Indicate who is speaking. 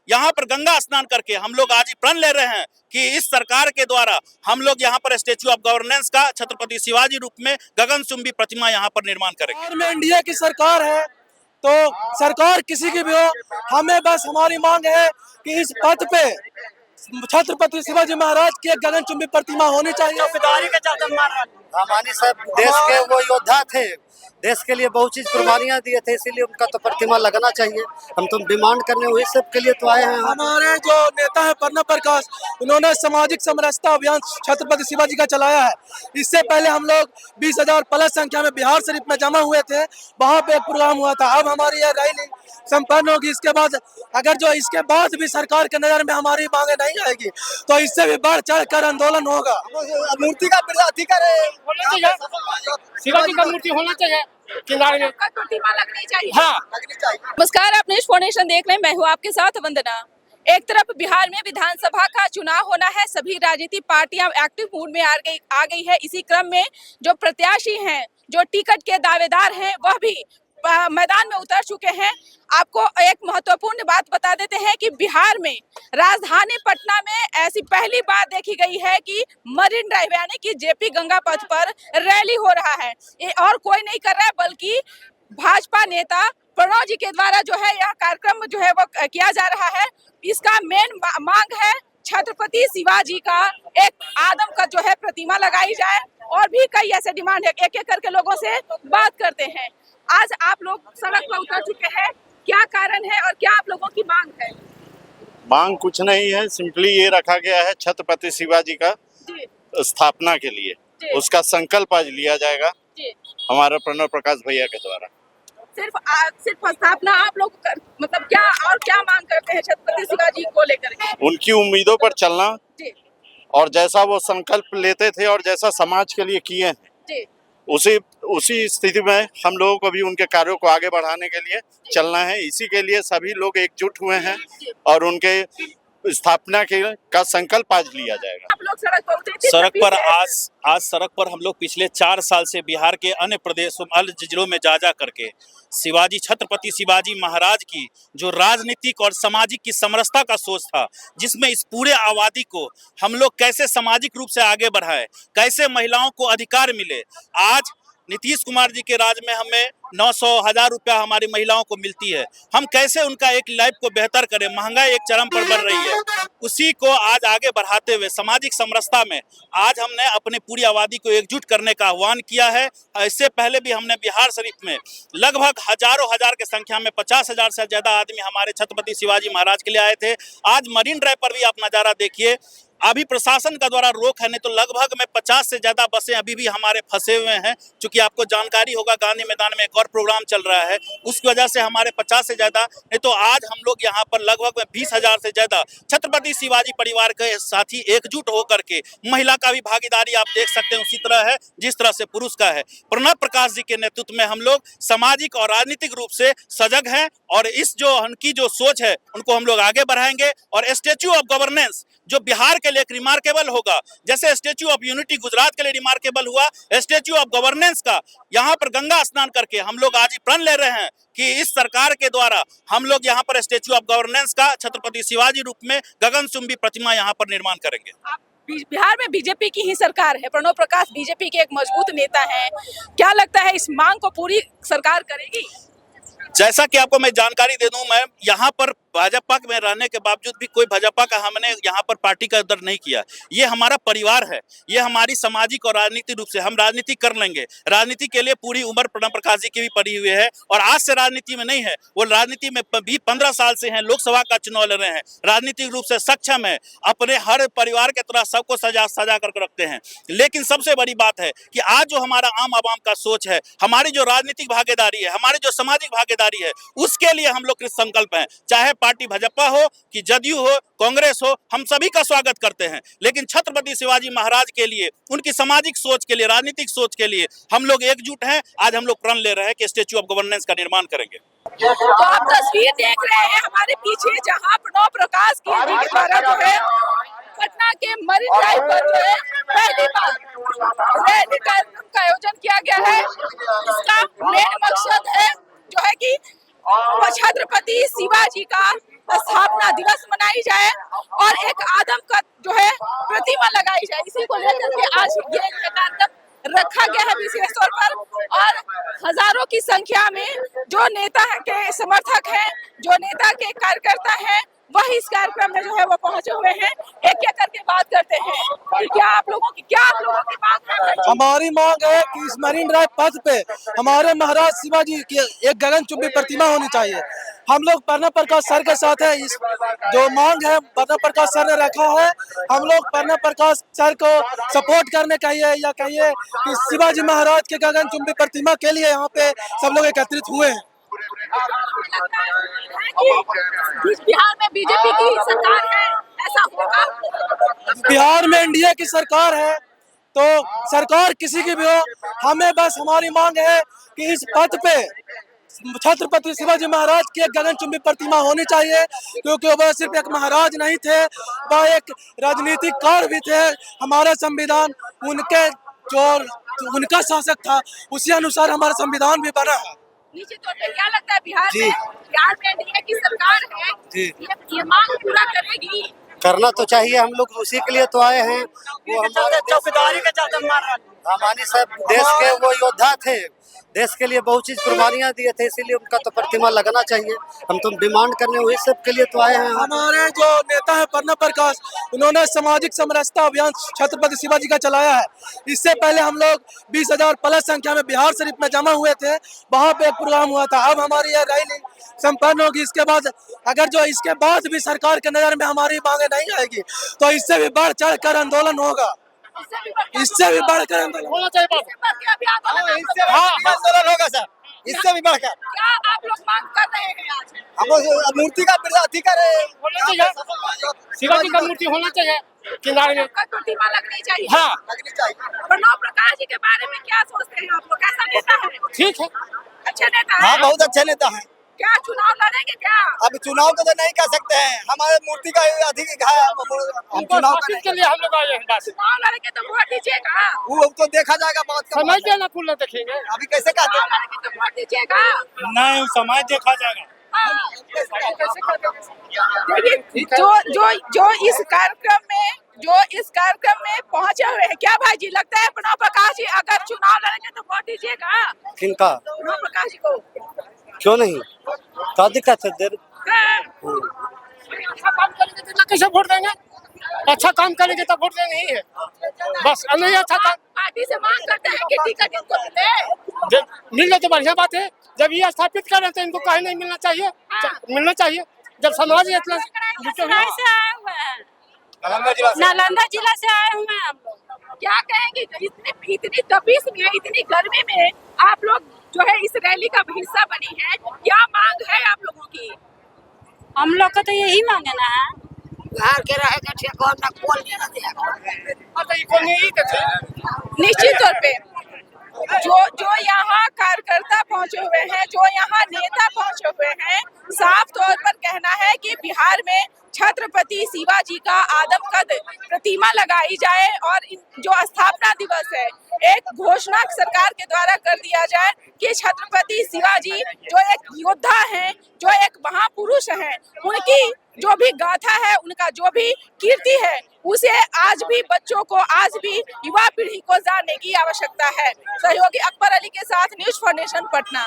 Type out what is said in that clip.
Speaker 1: यहाँ पर गंगा स्नान करके हम लोग आज प्रण ले रहे हैं कि इस सरकार के द्वारा हम लोग यहाँ पर स्टेच्यू ऑफ गवर्नेंस का छत्रपति शिवाजी रूप में गगनचुंबी प्रतिमा यहाँ पर निर्माण करेंगे।
Speaker 2: बिहार में एनडीए की सरकार है, तो सरकार किसी की भी हो, हमें बस हमारी मांग है कि इस पथ पे छत्रपति शिवाजी महाराज की एक गगनचुंबी प्रतिमा होनी चाहिए।
Speaker 3: हमारे सब देश के वो योद्धा थे, देश के लिए बहुत चीज कुर्बानियां दिए थे, इसीलिए उनका तो प्रतिमा लगना चाहिए। हम तो डिमांड करने वही सब के लिए तो आए हैं।
Speaker 2: हमारे जो नेता है प्रणव प्रकाश, उन्होंने सामाजिक समरसता अभियान छत्रपति शिवाजी का चलाया है। इससे पहले हम लोग 20,000 प्लस संख्या में बिहार शरीफ में जमा हुए थे, वहाँ पे एक प्रोग्राम हुआ था। अब हमारी यह रैली संपन्न होगी। इसके बाद अगर जो इसके बाद भी सरकार के नजर में हमारी मांगे नहीं आएगी तो इससे भी बढ़ चढ़ कर आंदोलन होगा।
Speaker 3: मूर्ति का अधिकार
Speaker 4: शिवाजी का मूर्ति होना चाहिए, किनारे में
Speaker 5: प्रतिमा लगनी चाहिए।
Speaker 4: हाँ।
Speaker 5: नमस्कार, आप न्यूज़ फाउंडेशन देख रहे हैं, मैं हूँ आपके साथ वंदना। एक तरफ बिहार में विधानसभा का चुनाव होना है, सभी राजनीतिक पार्टियां एक्टिव मूड में आ गई है। इसी क्रम में जो प्रत्याशी हैं, जो टिकट के दावेदार हैं, वह भी मैदान में उतर चुके हैं। आपको एक महत्वपूर्ण बात बता देते हैं कि बिहार में राजधानी पटना में ऐसी पहली बार देखी गई है कि मरीन ड्राइव यानी कि जेपी गंगा पथ पर रैली हो रहा है। ये और कोई नहीं कर रहा है बल्कि भाजपा नेता प्रणव जी के द्वारा जो है यह कार्यक्रम जो है वो किया जा रहा है। इसका मेन मांग है छत्रपति शिवाजी का एक आदम का जो है प्रतिमा लगाई जाए, और भी कई ऐसे डिमांड है। एक एक करके लोगों से बात करते हैं। आज आप लोग सड़क पर उतर चुके हैं, क्या कारण है और क्या आप लोगों की मांग है?
Speaker 6: मांग कुछ नहीं है, सिंपली ये रखा गया है छत्रपति शिवाजी का स्थापना के लिए उसका संकल्प आज लिया जाएगा हमारा प्रणव प्रकाश भैया के द्वारा।
Speaker 5: सिर्फ स्थापना आप लोग मतलब क्या और क्या मांग करते हैं छत्रपति शिवाजी को लेकर?
Speaker 6: उनकी उम्मीदों पर चलना और जैसा वो संकल्प लेते थे और जैसा समाज के लिए किए हैं उसी स्थिति में हम लोगों को भी उनके कार्यों को आगे बढ़ाने के लिए चलना है। इसी के लिए सभी लोग एकजुट हुए हैं और उनके स्थापना का संकल्प आज लिया जाएगा।
Speaker 5: आप लोग सड़क पर उतरे थे?
Speaker 1: सड़क पर आज सड़क पर हम लोग पिछले 4 साल से बिहार के अन्य प्रदेशों अन्य जिलों में जा करके शिवाजी छत्रपति शिवाजी महाराज की जो राजनीतिक और सामाजिक की समरसता का सोच था, जिसमें इस पूरे आबादी को हम लोग कैसे सामाजिक रूप से आगे बढ़ाए, कैसे महिलाओं को अधिकार मिले। आज नीतीश कुमार जी के राज में हमें 900,000 रुपया हमारी महिलाओं को मिलती है। हम कैसे उनका एक लाइफ को बेहतर करें, महंगाई एक चरम पर बढ़ रही है, उसी को आज आगे बढ़ाते हुए सामाजिक समरसता में आज हमने अपनी पूरी आबादी को एकजुट करने का आह्वान किया है। इससे पहले भी हमने बिहार शरीफ में लगभग हजारों हजार की संख्या में 50,000 से ज्यादा आदमी हमारे छत्रपति शिवाजी महाराज के लिए आए थे। आज मरीन ड्राइव पर भी आप नज़ारा देखिए, अभी प्रशासन का द्वारा रोक है, नहीं तो लगभग में 50 से ज्यादा बसें अभी भी हमारे फंसे हुए हैं। क्योंकि आपको जानकारी होगा गांधी मैदान में एक और प्रोग्राम चल रहा है, उसकी वजह से हमारे 50 से ज्यादा, नहीं तो आज हम लोग यहाँ पर लगभग में 20,000 से ज्यादा छत्रपति शिवाजी परिवार के साथी एकजुट होकर के, महिला का भी भागीदारी आप देख सकते हैं उसी तरह है जिस तरह से पुरुष का है। प्रणव प्रकाश जी के नेतृत्व में हम लोग सामाजिक और राजनीतिक रूप से सजग हैं और इस जो उनकी जो सोच है उनको हम लोग आगे बढ़ाएंगे। और स्टेच्यू ऑफ गवर्नेंस जो बिहार के लिए एक रिमार्केबल होगा, जैसे स्टेच्यू ऑफ यूनिटी गुजरात के लिए रिमार्केबल हुआ, स्टेच्यू ऑफ गवर्नेंस का यहाँ पर गंगा स्नान करके हम लोग आज प्रण ले रहे हैं कि इस सरकार के द्वारा हम लोग यहाँ पर स्टेच्यू ऑफ गवर्नेंस का छत्रपति शिवाजी रूप में गगनचुंबी प्रतिमा यहाँ पर निर्माण करेंगे।
Speaker 5: बिहार में बीजेपी की ही सरकार है, प्रणव प्रकाश बीजेपी के एक मजबूत नेता हैं, क्या लगता है इस मांग को पूरी सरकार करेगी?
Speaker 1: जैसा कि आपको मैं जानकारी दे दूं, मैं यहाँ पर भाजपा में रहने के बावजूद भी कोई भाजपा का हमने यहाँ पर पार्टी का दर्द नहीं किया। ये हमारा परिवार है, ये हमारी सामाजिक और राजनीतिक रूप से हम राजनीति कर लेंगे। राजनीति के लिए पूरी उम्र प्रणव प्रकाश जी की भी पड़ी हुई है और आज से राजनीति में नहीं है, वो राजनीति में भी 15 साल से हैं, लोकसभा का चुनाव लड़ रहे हैं, राजनीतिक रूप से सक्षम है, अपने हर परिवार के तरह सबको सजा करके रखते हैं। लेकिन सबसे बड़ी बात है कि आज जो हमारा आम आवाम का सोच है, हमारी जो राजनीतिक भागीदारी है, हमारी जो सामाजिक भागीदारी है, उसके लिए हम लोग कृत संकल्प हैं। चाहे पार्टी भाजपा हो कि जदयू हो, कांग्रेस हो, हम सभी का स्वागत करते हैं। लेकिन छत्रपति शिवाजी महाराज के लिए, उनकी सामाजिक सोच के लिए, राजनीतिक सोच के लिए हम लोग एकजुट हैं। आज हम लोग प्रण ले रहे हैं कि स्टेच्यू ऑफ गवर्नेंस का निर्माण करेंगे।
Speaker 5: तो आप तस्वीर देख रहे हैं हमारे पीछे, जहां प्रणव प्रकाश की जी के द्वारा जो है पटना के मरीन ड्राइव पर जो है पहली बार रैली कार्यक्रम का आयोजन किया गया है। इसका मेन मकसद है जो है कि छत्रपति शिवाजी का स्थापना दिवस मनाई जाए और एक आदम का जो है प्रतिमा लगाई जाए। इसी को लेकर के आज ये कार्यक्रम रखा गया है विशेष तौर पर, और हजारों की संख्या में जो नेता के समर्थक हैं, जो नेता के कार्यकर्ता हैं, वह इस कार्यक्रम में जो है वो पहुंचे हुए हैं। एक एक करके बात करते हैं कि क्या आप लोगों की बात है?
Speaker 2: हमारी मांग है कि इस मरीन ड्राइव पथ पे हमारे महाराज शिवाजी की एक गगनचुंबी प्रतिमा होनी चाहिए। हम लोग प्रणब प्रकाश सर के साथ है। इस जो मांग है प्रणब प्रकाश सर ने रखा है, हम लोग प्रणब प्रकाश सर को सपोर्ट करने कहिए या कहिए कि शिवाजी महाराज के गगनचुंबी प्रतिमा के लिए यहाँ पे सब लोग एकत्रित हुए हैं।
Speaker 5: बिहार में बीजेपी की सरकार है, ऐसा होगा?
Speaker 2: बिहार में एनडीए की सरकार है, तो सरकार किसी की भी हो, हमें बस हमारी मांग है कि इस पथ पे छत्रपति शिवाजी महाराज की एक गगनचुंबी प्रतिमा होनी चाहिए, क्योंकि वह सिर्फ एक महाराज नहीं थे, वह एक राजनीतिक कार भी थे। हमारा संविधान उनका शासक था, उसी अनुसार हमारा संविधान भी बना है।
Speaker 5: निश्चित तौर पे क्या लगता है बिहार में एनडीए की सरकार है, ये मांग पूरा करेगी?
Speaker 3: करना तो चाहिए, हम लोग उसी के लिए तो आए हैं। वो हमारे चौकीदारी के चलते मार रहा है। हमानी साहब देश के वो योद्धा थे, देश के लिए बहुत चीज कुर्बानियां दिए थे, इसीलिए उनका तो प्रतिमा लगना चाहिए। हम तो डिमांड करने वही सब के लिए तो आए हैं।
Speaker 2: हमारे जो नेता है प्रणब प्रकाश, उन्होंने सामाजिक समरसता अभियान छत्रपति शिवाजी का चलाया है। इससे पहले हम लोग 20,000 प्लस संख्या में बिहार शरीफ में जमा हुए थे, वहाँ पे एक प्रोग्राम हुआ था। अब हमारी यह रैली संपन्न होगी। इसके बाद अगर जो इसके बाद भी सरकार के नजर में हमारी मांगे नहीं आएगी, तो इससे भी बढ़ चढ़ कर आंदोलन होगा, इससे भी बढ़कर आंदोलन
Speaker 4: होना चाहिए।
Speaker 3: आंदोलन होगा सर, इससे भी बढ़कर।
Speaker 5: क्या आप लोग मांग कर रहे हैं आज?
Speaker 3: हम मूर्ति का अधिकार
Speaker 4: होना चाहिए, शिवाजी का मूर्ति होना चाहिए किनारे में,
Speaker 5: प्रतिमा लगनी चाहिए।
Speaker 4: हाँ
Speaker 3: लगनी चाहिए।
Speaker 5: प्रणब प्रकाश जी के बारे में क्या सोचते हैं आप लोग? कैसा नेता है?
Speaker 4: ठीक है,
Speaker 5: अच्छे नेता
Speaker 3: हाँ
Speaker 5: है।
Speaker 3: बहुत अच्छे नेता है।
Speaker 5: क्या चुनाव लड़ेंगे क्या?
Speaker 3: अब चुनाव को तो नहीं कह सकते हैं, हमारे मूर्ति का अधिक है। हम चुनाव
Speaker 4: के लिए हम लोग आए हैं बस।
Speaker 5: चुनाव लड़ेंगे तो वोट दीजिएगा।
Speaker 3: वो तो देखा जाएगा बात का।
Speaker 4: समझ के ना खुला देखेंगे,
Speaker 3: अभी कैसे कहते
Speaker 5: चुनाव लड़ेंगे तो वोट दीजिएगा।
Speaker 1: नहीं, समाज देखा जाएगा।
Speaker 5: देखिए, जो इस कार्यक्रम में पहुंचे हुए हैं, क्या भाई जी लगता है प्रणब प्रकाश जी अगर चुनाव लड़ेंगे तो वोट दीजिएगा?
Speaker 3: किनका?
Speaker 5: प्रणब प्रकाश जी को।
Speaker 3: क्यों नहीं, क्या दिक्कत है?
Speaker 4: अच्छा काम करेंगे तो कैसे वोट देंगे? अच्छा काम करेंगे तो वोट देंगे ही है बस। नहीं अच्छा काम
Speaker 5: पार्टी से मांग करते हैं कि टिकट इनको मिले।
Speaker 4: जब मिल जाए तो बढ़िया बात है। जब ये स्थापित कर रहे तो इनको काहे नहीं मिलना चाहिए? मिलना चाहिए। जब समाज इतना
Speaker 5: नालंदा जिला से आए हुए हैं हम लोग। क्या कहेंगे इतनी तपीस में, इतनी गर्मी में आप लोग जो है इस रैली का हिस्सा बनी है, क्या मांग है आप लोगों की?
Speaker 7: हम लोग का तो यही मांगना है,
Speaker 3: घर के रहेगा ठेका ना कोल नहीं
Speaker 5: निश्चित तौर पे जो यहाँ कार्यकर्ता पहुंचे हुए हैं, जो यहाँ नेता पहुंचे हुए हैं, साफ तौर पर कहना है कि बिहार में छत्रपति शिवाजी का आदमकद प्रतिमा लगाई जाए और जो स्थापना दिवस है एक घोषणा सरकार के द्वारा कर दिया जाए कि छत्रपति शिवाजी जो एक योद्धा हैं, जो एक महापुरुष हैं, उनकी जो भी गाथा है, उनका जो भी कीर्ति है, उसे आज भी बच्चों को, आज भी युवा पीढ़ी को जानने की आवश्यकता है। सहयोगी अकबर अली के साथ न्यूज़ फॉर नेशन पटना।